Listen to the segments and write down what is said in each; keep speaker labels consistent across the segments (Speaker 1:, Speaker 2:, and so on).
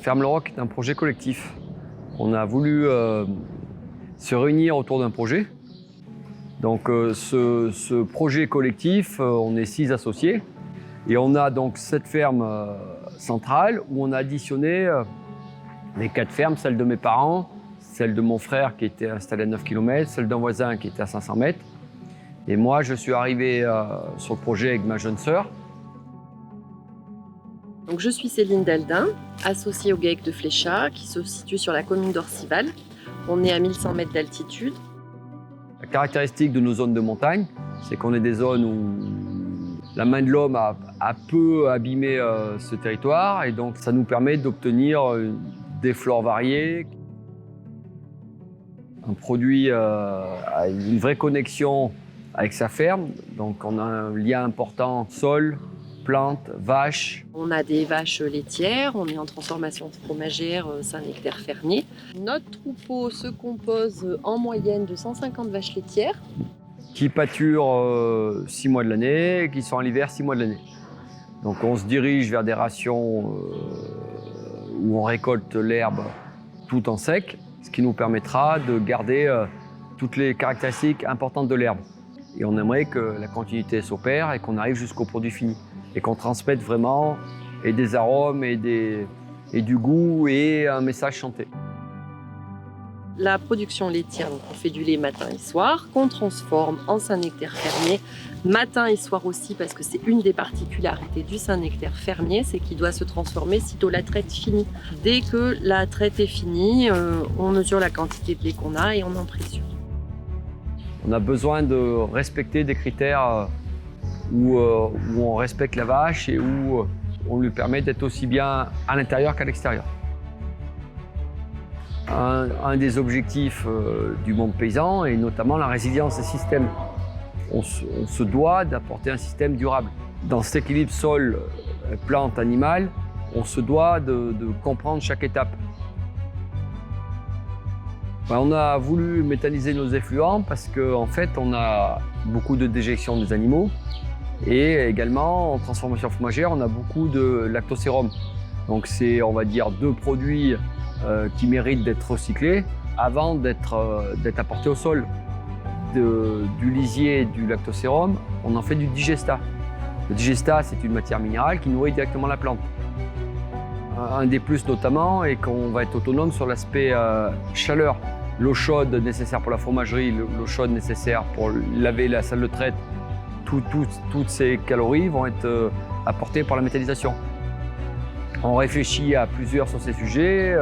Speaker 1: Ferme le Roc est un projet collectif. On a voulu se réunir autour d'un projet. Donc ce projet collectif, on est 6 associés. Et on a donc cette ferme centrale où on a additionné les 4 fermes, celle de mes parents, celle de mon frère qui était installé à 9 km, celle d'un voisin qui était à 500 mètres. Et moi, je suis arrivé sur le projet avec ma jeune sœur.
Speaker 2: Donc, je suis Céline Daldin, associée au GAEC de Fléchat, qui se situe sur la commune d'Orcival. On est à 1100 mètres d'altitude.
Speaker 1: La caractéristique de nos zones de montagne, c'est qu'on est des zones où la main de l'homme a peu abîmé ce territoire et donc ça nous permet d'obtenir des flores variées. Un produit a une vraie connexion avec sa ferme, donc on a un lien important sol, plantes, vaches.
Speaker 2: On a des vaches laitières, on est en transformation fromagère Saint-Nectaire fermier. Notre troupeau se compose en moyenne de 150 vaches laitières.
Speaker 1: Qui pâturent 6 mois de l'année, qui sont en l'hiver 6 mois de l'année. Donc on se dirige vers des rations où on récolte l'herbe tout en sec, ce qui nous permettra de garder toutes les caractéristiques importantes de l'herbe. Et on aimerait que la continuité s'opère et qu'on arrive jusqu'au produit fini. Et qu'on transmette vraiment et des arômes et du goût et un message chanté.
Speaker 2: La production laitière, donc on fait du lait matin et soir, qu'on transforme en Saint-Nectaire fermier, matin et soir aussi, parce que c'est une des particularités du Saint-Nectaire fermier, c'est qu'il doit se transformer sitôt la traite finie. Dès que la traite est finie, on mesure la quantité de lait qu'on a et on en pressure.
Speaker 1: On a besoin de respecter des critères où on respecte la vache et où on lui permet d'être aussi bien à l'intérieur qu'à l'extérieur. Un des objectifs du monde paysan est notamment la résilience des systèmes. On se doit d'apporter un système durable. Dans cet équilibre sol, plante, animal, on se doit de comprendre chaque étape. On a voulu méthaniser nos effluents parce qu'en fait, on a beaucoup de déjections des animaux et également en transformation fromagère, on a beaucoup de lactosérum. Donc c'est, on va dire, 2 produits qui méritent d'être recyclés avant d'être apportés au sol. Du lisier et du lactosérum, on en fait du digestat. Le digestat, c'est une matière minérale qui nourrit directement la plante. Un des plus notamment est qu'on va être autonome sur l'aspect chaleur. L'eau chaude nécessaire pour la fromagerie, l'eau chaude nécessaire pour laver la salle de traite, toutes ces calories vont être apportées par la méthanisation. On réfléchit à plusieurs sur ces sujets,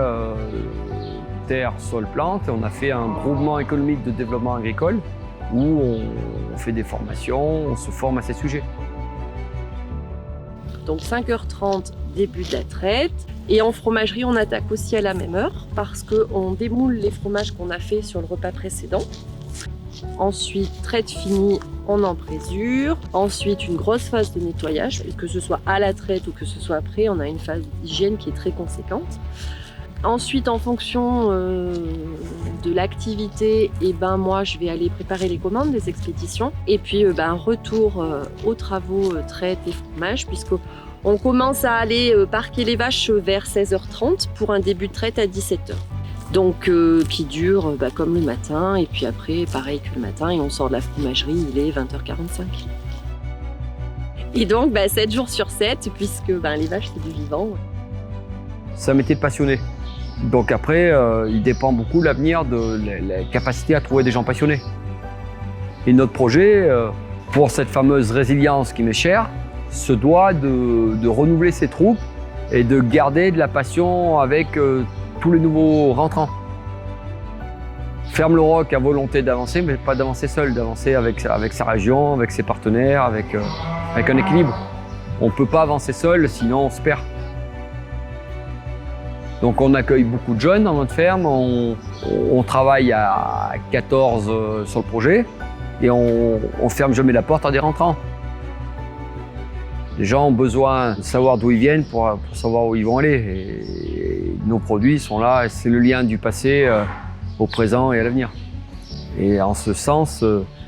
Speaker 1: terre, sol, plante. On a fait un groupement économique de développement agricole où on fait des formations, on se forme à ces sujets.
Speaker 2: Donc 5h30, début de la traite. Et en fromagerie, on attaque aussi à la même heure parce qu'on démoule les fromages qu'on a fait sur le repas précédent. Ensuite, traite finie, on en présure. Ensuite, une grosse phase de nettoyage, que ce soit à la traite ou que ce soit après, on a une phase d'hygiène qui est très conséquente. Ensuite, en fonction de l'activité, moi, je vais aller préparer les commandes des expéditions. Et puis, retour aux travaux traite et fromage, puisqu'on commence à aller parquer les vaches vers 16h30 pour un début de traite à 17h. Donc, qui dure comme le matin, et puis après, pareil que le matin, et on sort de la fromagerie, il est 20h45. Et donc, 7 jours sur 7, puisque les vaches, c'est du vivant.
Speaker 1: C'est un métier de passionné. Donc après, il dépend beaucoup de l'avenir de la capacité à trouver des gens passionnés. Et notre projet, pour cette fameuse résilience qui m'est chère, se doit de renouveler ses troupes et de garder de la passion avec tous les nouveaux rentrants. Ferme le Roc a volonté d'avancer, mais pas d'avancer seul, d'avancer avec sa région, avec ses partenaires, avec un équilibre. On ne peut pas avancer seul, sinon on se perd. Donc on accueille beaucoup de jeunes dans notre ferme, on travaille à 14 sur le projet et on ferme jamais la porte à des rentrants. Les gens ont besoin de savoir d'où ils viennent pour savoir où ils vont aller. Et nos produits sont là, c'est le lien du passé au présent et à l'avenir. Et en ce sens,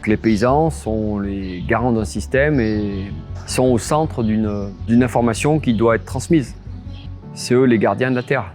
Speaker 1: les paysans sont les garants d'un système et sont au centre d'une information qui doit être transmise. C'est eux les gardiens de la terre.